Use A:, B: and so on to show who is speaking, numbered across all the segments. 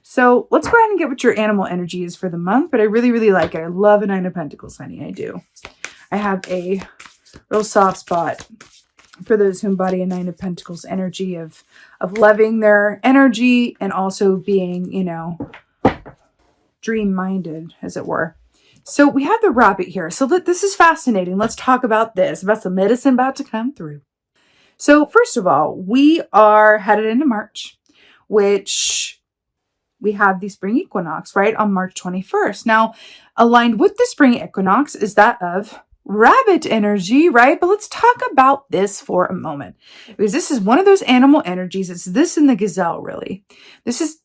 A: So let's go ahead and get what your animal energy is for the month. But I really, really like it. I love a Nine of Pentacles, honey. I do. I have a real soft spot for those who embody a Nine of Pentacles energy of loving their energy and also being, you know, dream-minded, as it were. So we have the rabbit here. So this is fascinating. Let's talk about this, about some medicine about to come through. So first of all, we are headed into March, which we have the spring equinox, right, on March 21st. Now, aligned with the spring equinox is that of rabbit energy, right? But let's talk about this for a moment, because this is one of those animal energies. It's this and the gazelle, really. This is,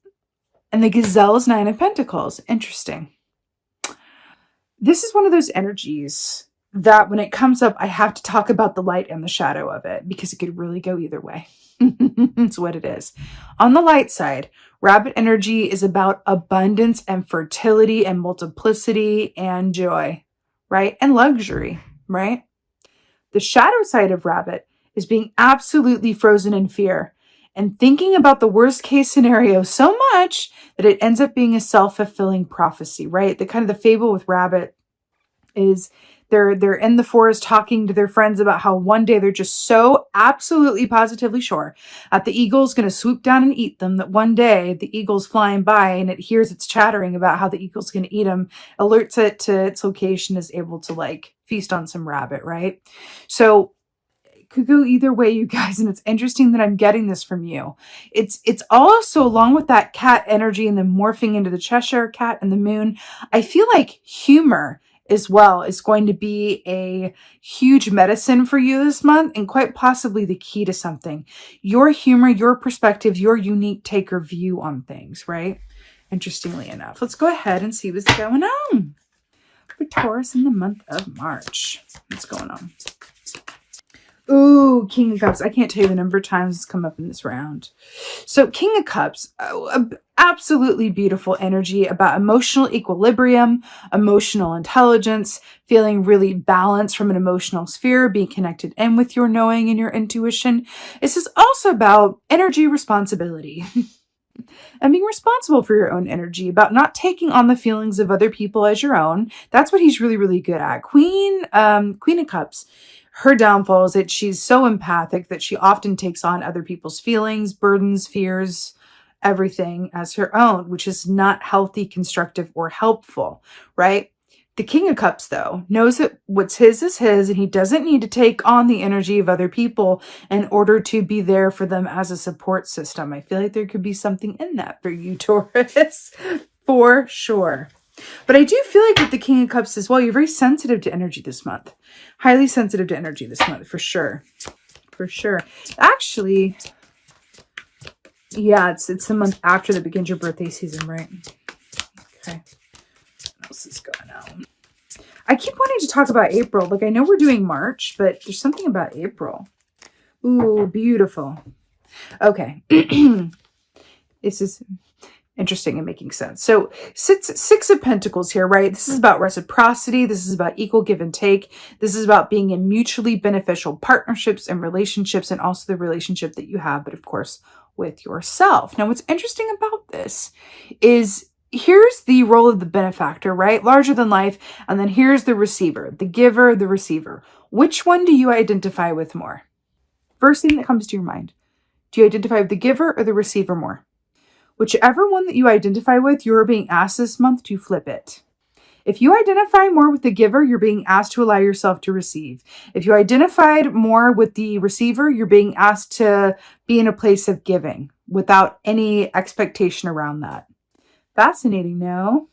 A: and the gazelle is Nine of Pentacles. Interesting. This is one of those energies that when it comes up, I have to talk about the light and the shadow of it, because it could really go either way. It's what it is. On the light side, rabbit energy is about abundance and fertility and multiplicity and joy, right? And luxury, right? The shadow side of rabbit is being absolutely frozen in fear and thinking about the worst case scenario so much that it ends up being a self-fulfilling prophecy, right? The kind of the fable with rabbit is they're in the forest talking to their friends about how one day they're just so absolutely positively sure that the eagle's going to swoop down and eat them, that one day the eagle's flying by and it hears its chattering about how the eagle's going to eat them, alerts it to its location, is able to like feast on some rabbit, right? So could go either way, you guys, and it's interesting that I'm getting this from you. It's also along with that cat energy and then morphing into the Cheshire cat and the moon. I feel like humor as well is going to be a huge medicine for you this month, and quite possibly the key to something. Your humor, your perspective, your unique take or view on things, right? Interestingly enough, let's go ahead and see what's going on for Taurus in the month of March. What's going on? Ooh, King of Cups. I can't tell you the number of times it's come up in this round. So King of Cups, absolutely beautiful energy about emotional equilibrium, emotional intelligence, feeling really balanced from an emotional sphere, being connected in with your knowing and your intuition. This is also about energy responsibility and being responsible for your own energy, about not taking on the feelings of other people as your own. That's what he's really, really good at. Queen of Cups. Her downfall is that she's so empathic that she often takes on other people's feelings, burdens, fears, everything as her own, which is not healthy, constructive, or helpful, right? The King of Cups, though, knows that what's his is his, and he doesn't need to take on the energy of other people in order to be there for them as a support system. I feel like there could be something in that for you, Taurus, for sure. But I do feel like with the King of Cups as well, you're very sensitive to energy this month. Highly sensitive to energy this month, for sure. For sure. Actually, yeah, it's the month after that begins your birthday season, right? Okay. What else is going on? I keep wanting to talk about April. Like, I know we're doing March, but there's something about April. Ooh, beautiful. Okay. This is interesting and making sense. So six of Pentacles here, right? This is about reciprocity. This is about equal give and take. This is about being in mutually beneficial partnerships and relationships, and also the relationship that you have, but of course with yourself. Now, what's interesting about this is here's the role of the benefactor, right? Larger than life. And then here's the receiver, the giver, the receiver. Which one do you identify with more? First thing that comes to your mind. Do you identify with the giver or the receiver more? Whichever one that you identify with, you're being asked this month to flip it. If you identify more with the giver, you're being asked to allow yourself to receive. If you identified more with the receiver, you're being asked to be in a place of giving without any expectation around that. Fascinating, no?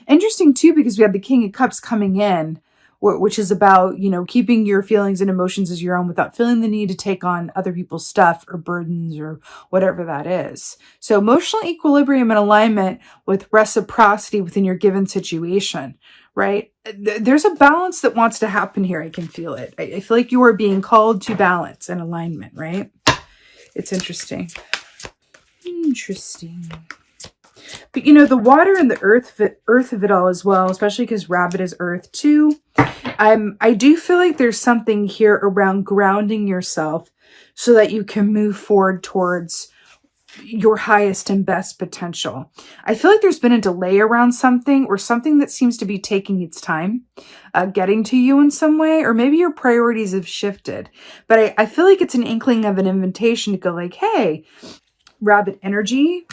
A: Interesting, too, because we have the King of Cups coming in, which is about, you know, keeping your feelings and emotions as your own without feeling the need to take on other people's stuff or burdens or whatever that is. So emotional equilibrium and alignment with reciprocity within your given situation, right? There's a balance that wants to happen here. I can feel it. I feel like you are being called to balance and alignment, right? It's interesting. Interesting. But, you know, the water and the earth of it all as well, especially because rabbit is earth too. I do feel like there's something here around grounding yourself so that you can move forward towards your highest and best potential. I feel like there's been a delay around something, or something that seems to be taking its time getting to you in some way, or maybe your priorities have shifted. But I feel like it's an inkling of an invitation to go like, hey, rabbit energy,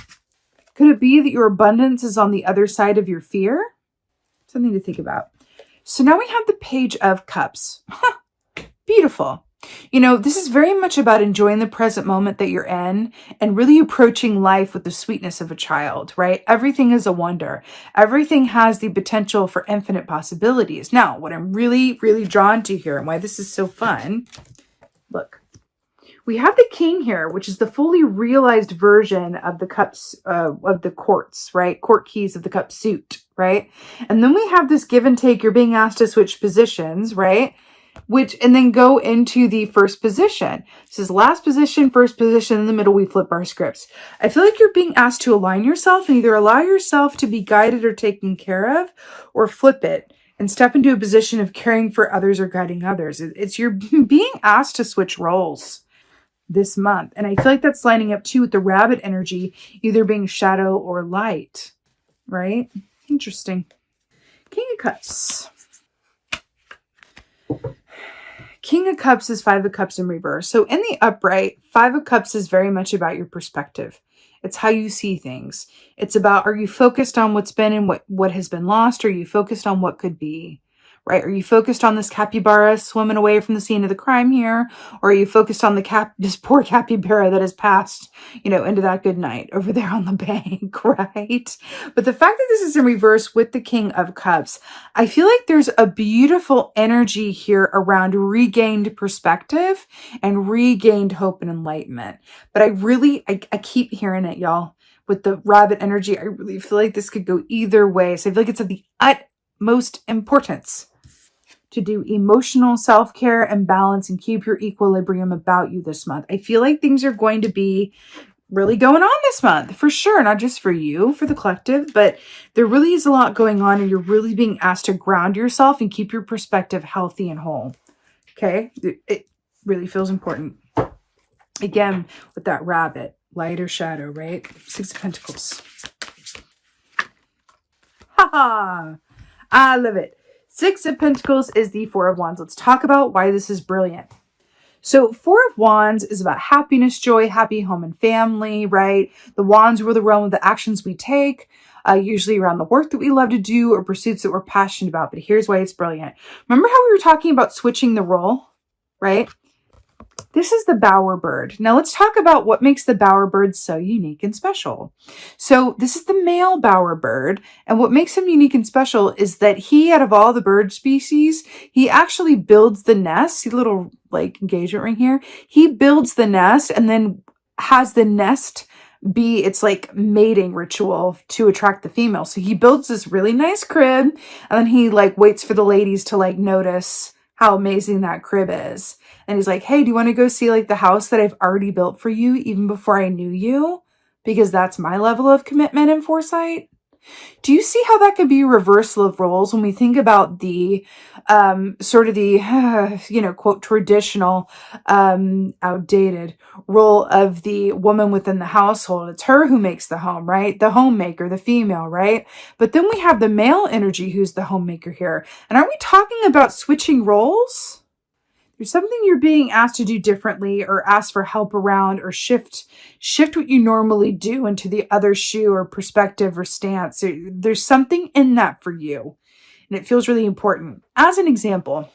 A: could it be that your abundance is on the other side of your fear? Something to think about. So now we have the Page of Cups. Beautiful. You know, this is very much about enjoying the present moment that you're in and really approaching life with the sweetness of a child, right? Everything is a wonder. Everything has the potential for infinite possibilities. Now, what I'm really, really drawn to here and why this is so fun, look, we have the King here, which is the fully realized version of the cups, of the courts, right? Court keys of the cup suit, right? And then we have this give and take. You're being asked to switch positions, right? And then go into the first position. This is last position, first position. In the middle, we flip our scripts. I feel like you're being asked to align yourself and either allow yourself to be guided or taken care of, or flip it and step into a position of caring for others or guiding others. You're being asked to switch roles this month. And I feel like that's lining up too with the rabbit energy, either being shadow or light, right? Interesting. King of Cups. King of Cups is Five of Cups in reverse. So in the upright, Five of Cups is very much about your perspective. It's how you see things. It's about, are you focused on what's been and what has been lost? Or are you focused on what could be? Right? Are you focused on this capybara swimming away from the scene of the crime here? Or are you focused on this poor capybara that has passed, into that good night over there on the bank, right? But the fact that this is in reverse with the King of Cups, I feel like there's a beautiful energy here around regained perspective and regained hope and enlightenment. But I keep hearing it, y'all. With the rabbit energy, I really feel like this could go either way. So I feel like it's of the utmost importance to do emotional self-care and balance and keep your equilibrium about you this month. I feel like things are going to be really going on this month, for sure. Not just for you, for the collective, but there really is a lot going on and you're really being asked to ground yourself and keep your perspective healthy and whole. Okay? It really feels important. Again, with that rabbit, light or shadow, right? Six of Pentacles. Ha! I love it. Six of Pentacles is the Four of Wands. Let's talk about why this is brilliant. So Four of Wands is about happiness, joy, happy home and family, right? The Wands rule the realm of the actions we take, usually around the work that we love to do or pursuits that we're passionate about. But here's why it's brilliant. Remember how we were talking about switching the role, right? This is the bowerbird. Now let's talk about what makes the bowerbird so unique and special. So this is the male bowerbird, and what makes him unique and special is that he, out of all the bird species, he actually builds the nest. See the little engagement ring here? He builds the nest and then has the nest be its mating ritual to attract the female. So he builds this really nice crib, and then he waits for the ladies to notice how amazing that crib is. And he's like, hey, do you want to go see the house that I've already built for you even before I knew you? Because that's my level of commitment and foresight. Do you see how that could be a reversal of roles when we think about the sort of the, quote, traditional, outdated role of the woman within the household? It's her who makes the home, right? The homemaker, the female, right? But then we have the male energy who's the homemaker here. And aren't we talking about switching roles? There's something you're being asked to do differently or asked for help around or shift what you normally do into the other shoe or perspective or stance. There's something in that for you, and it feels really important. As an example,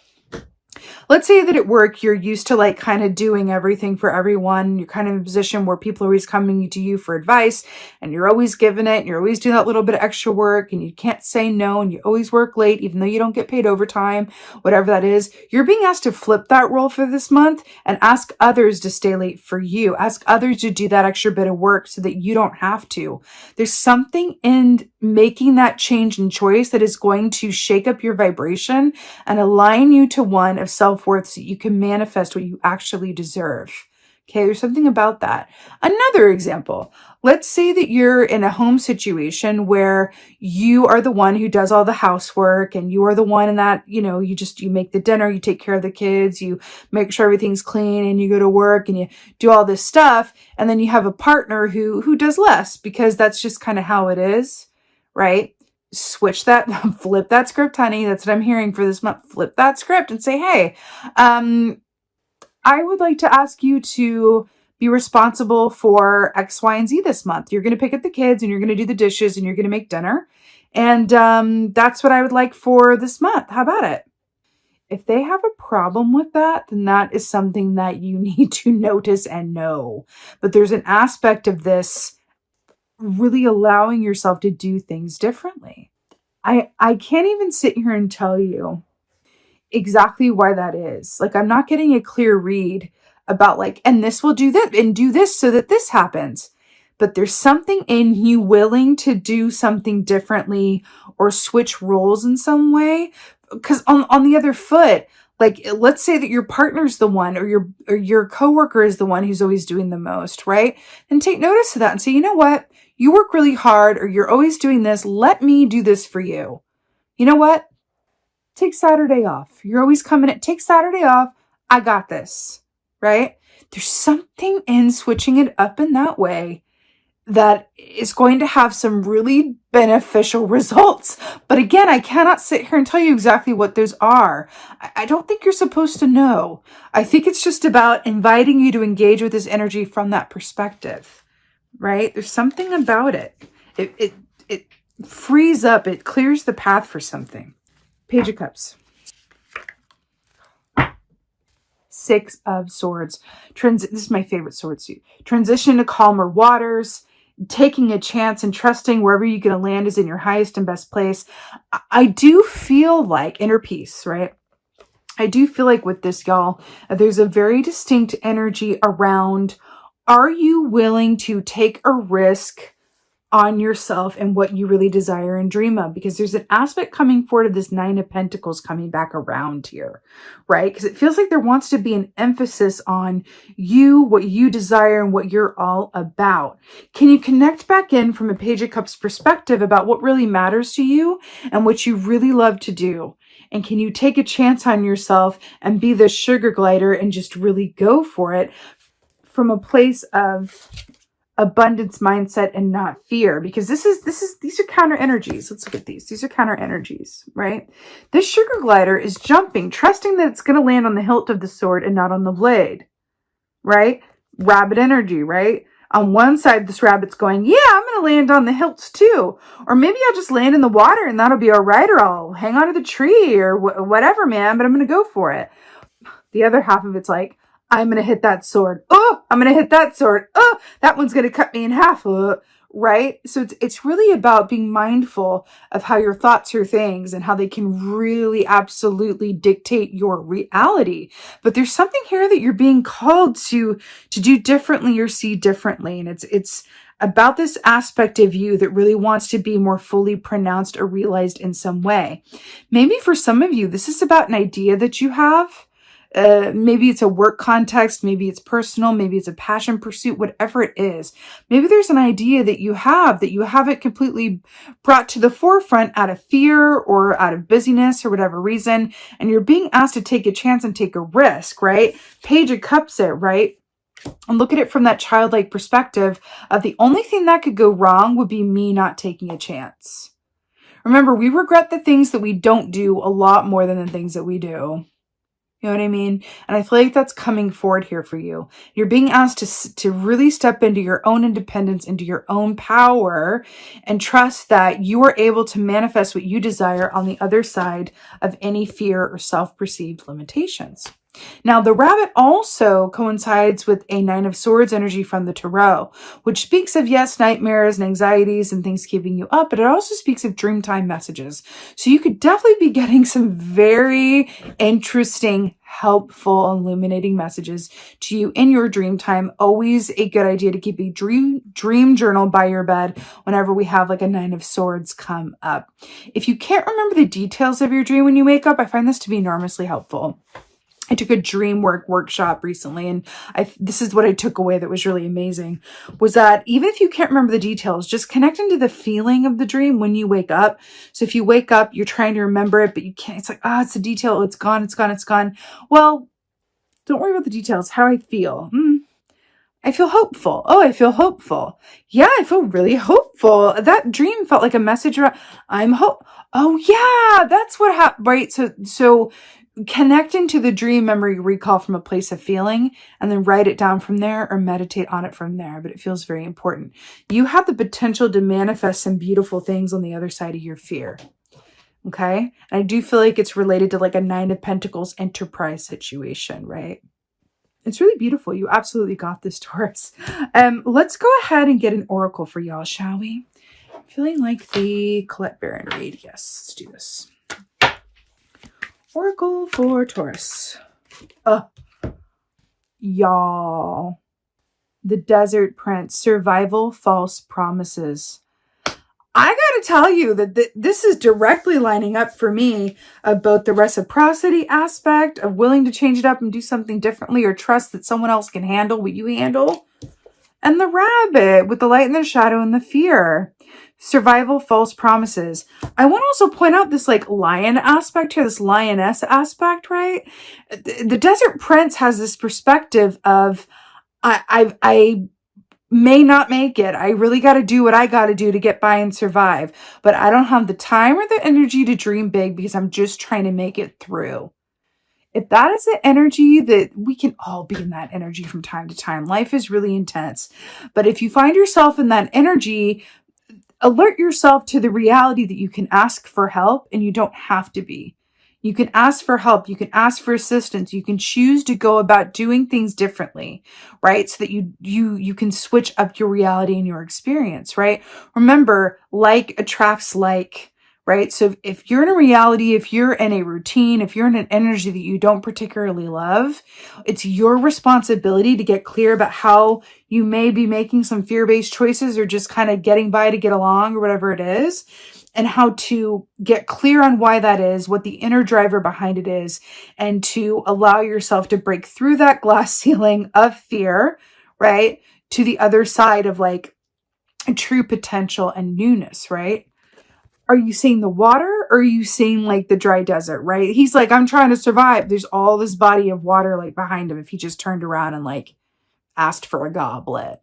A: let's say that at work, you're used to kind of doing everything for everyone. You're kind of in a position where people are always coming to you for advice and you're always giving it. And you're always doing that little bit of extra work and you can't say no. And you always work late, even though you don't get paid overtime, whatever that is. You're being asked to flip that role for this month and ask others to stay late for you. Ask others to do that extra bit of work so that you don't have to. There's something in making that change and choice that is going to shake up your vibration and align you to one of self-worth so you can manifest what you actually deserve. Okay, there's something about that. Another example, let's say that you're in a home situation where you are the one who does all the housework and you are the one in that, you make the dinner, you take care of the kids, you make sure everything's clean and you go to work and you do all this stuff. And then you have a partner who does less because that's just kind of how it is, right? Switch that, flip that script, honey. That's what I'm hearing for this month. Flip that script and say, hey, I would like to ask you to be responsible for X, Y, and Z this month. You're going to pick up the kids and you're going to do the dishes and you're going to make dinner. And that's what I would like for this month. How about it? If they have a problem with that, then that is something that you need to notice and know. But there's an aspect of this really allowing yourself to do things differently. I can't even sit here and tell you exactly why that is. Like, I'm not getting a clear read about like, and this will do that and do this so that this happens. But there's something in you willing to do something differently or switch roles in some way. Because on the other foot, like, let's say that your partner's the one or your coworker is the one who's always doing the most, right? And take notice of that and say, you know what? You work really hard or you're always doing this. Let me do this for you. You know what? Take Saturday off. You're always coming at, take Saturday off. I got this, right? There's something in switching it up in that way that is going to have some really beneficial results. But again, I cannot sit here and tell you exactly what those are. I don't think you're supposed to know. I think it's just about inviting you to engage with this energy from that perspective, right? There's something about it. It frees up, it clears the path for something. Page of Cups. Six of Swords. This is my favorite sword suit. Transition to calmer waters. Taking a chance and trusting wherever you're going to land is in your highest and best place. I do feel like inner peace, right? I do feel like with this, y'all, there's a very distinct energy around, are you willing to take a risk on yourself and what you really desire and dream of? Because there's an aspect coming forward of this Nine of Pentacles coming back around here, right? Because it feels like there wants to be an emphasis on you, what you desire, and what you're all about. Can you connect back in from a Page of Cups perspective about what really matters to you and what you really love to do? And can you take a chance on yourself and be the sugar glider and just really go for it from a place of abundance mindset and not fear? Because these are counter energies. Let's look at these. These are counter energies, right? This sugar glider is jumping, trusting that it's going to land on the hilt of the sword and not on the blade, right? Rabbit energy, right? On one side, this rabbit's going, yeah, I'm going to land on the hilts too. Or maybe I'll just land in the water and that'll be all right. Or I'll hang onto the tree or whatever, man, but I'm going to go for it. The other half of it's like, I'm going to hit that sword. Oh, I'm going to hit that sword. Oh, that one's going to cut me in half. Right? So it's really about being mindful of how your thoughts are things and how they can really absolutely dictate your reality. But there's something here that you're being called to do differently or see differently. And it's about this aspect of you that really wants to be more fully pronounced or realized in some way. Maybe for some of you, this is about an idea that you have. Maybe it's a work context, maybe it's personal, maybe it's a passion pursuit, whatever it is. Maybe there's an idea that you haven't completely brought to the forefront out of fear or out of busyness or whatever reason, and you're being asked to take a chance and take a risk, right? Page of Cups it, right? And look at it from that childlike perspective of the only thing that could go wrong would be me not taking a chance. Remember, we regret the things that we don't do a lot more than the things that we do. You know what I mean? And I feel like that's coming forward here for you. You're being asked to really step into your own independence, into your own power, and trust that you are able to manifest what you desire on the other side of any fear or self-perceived limitations. Now, the rabbit also coincides with a Nine of Swords energy from the Tarot, which speaks of, yes, nightmares and anxieties and things keeping you up, but it also speaks of dreamtime messages. So you could definitely be getting some very interesting, helpful, illuminating messages to you in your dream time. Always a good idea to keep a dream journal by your bed whenever we have like a Nine of Swords come up. If you can't remember the details of your dream when you wake up, I find this to be enormously helpful. I took a dream work workshop recently, and this is what I took away that was really amazing, was that even if you can't remember the details, just connecting to the feeling of the dream when you wake up. So if you wake up, you're trying to remember it, but you can't, it's like, it's a detail. It's gone. It's gone. It's gone. Well, don't worry about the details. How I feel. I feel hopeful. Oh, I feel hopeful. Yeah, I feel really hopeful. That dream felt like a message around, I'm hope. Oh yeah, that's what happened, right? So connect into the dream memory recall from a place of feeling and then write it down from there or meditate on it from there. But it feels very important. You have the potential to manifest some beautiful things on the other side of your fear. Okay. And I do feel like it's related to like a 9 of Pentacles enterprise situation, right? It's really beautiful. You absolutely got this, Taurus. Let's go ahead and get an oracle for y'all, shall we? I'm feeling like the Colette Baron read. Yes, let's do this. Oracle for Taurus. Y'all. The Desert Prince. Survival, false promises. I gotta tell you that this is directly lining up for me of both the reciprocity aspect of willing to change it up and do something differently or trust that someone else can handle what you handle. And the Rabbit with the light and the shadow and the fear. Survival, false promises. I want to also point out this like lion aspect here, this lioness aspect, right? The Desert Prince has this perspective of, I may not make it. I really got to do what I got to do to get by and survive. But I don't have the time or the energy to dream big because I'm just trying to make it through. If that is the energy, that we can all be in that energy from time to time. Life is really intense. But if you find yourself in that energy, alert yourself to the reality that you can ask for help and you don't have to be. You can ask for help. You can ask for assistance. You can choose to go about doing things differently, right? So that you can switch up your reality and your experience, right? Remember, like attracts like, right? So if you're in a reality, if you're in a routine, if you're in an energy that you don't particularly love, it's your responsibility to get clear about how you may be making some fear-based choices or just kind of getting by to get along or whatever it is, and how to get clear on why that is, what the inner driver behind it is, and to allow yourself to break through that glass ceiling of fear, right? To the other side of like true potential and newness, right? Are you seeing the water or are you seeing like the dry desert, right? He's like, I'm trying to survive. There's all this body of water like behind him if he just turned around and like asked for a goblet.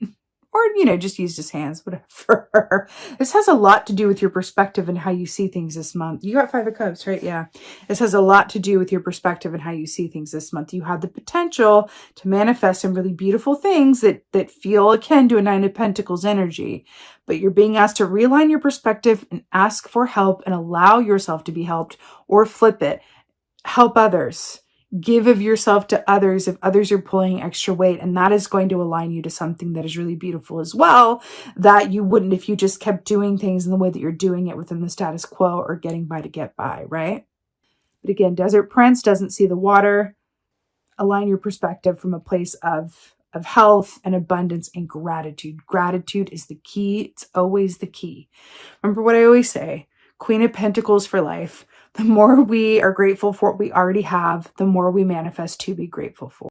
A: Or, just used his hands, whatever. This has a lot to do with your perspective and how you see things this month. You got 5 of Cups, right? Yeah. This has a lot to do with your perspective and how you see things this month. You have the potential to manifest some really beautiful things that feel akin to a 9 of Pentacles energy. But you're being asked to realign your perspective and ask for help and allow yourself to be helped, or flip it. Help others. Give of yourself to others if others are pulling extra weight, and that is going to align you to something that is really beautiful as well, that you wouldn't if you just kept doing things in the way that you're doing it within the status quo or getting by to get by, right? But again, Desert Prince doesn't see the water. Align your perspective from a place of health and abundance and gratitude. Gratitude is the key. It's always the key. Remember what I always say, Queen of Pentacles for life. The more we are grateful for what we already have, the more we manifest to be grateful for.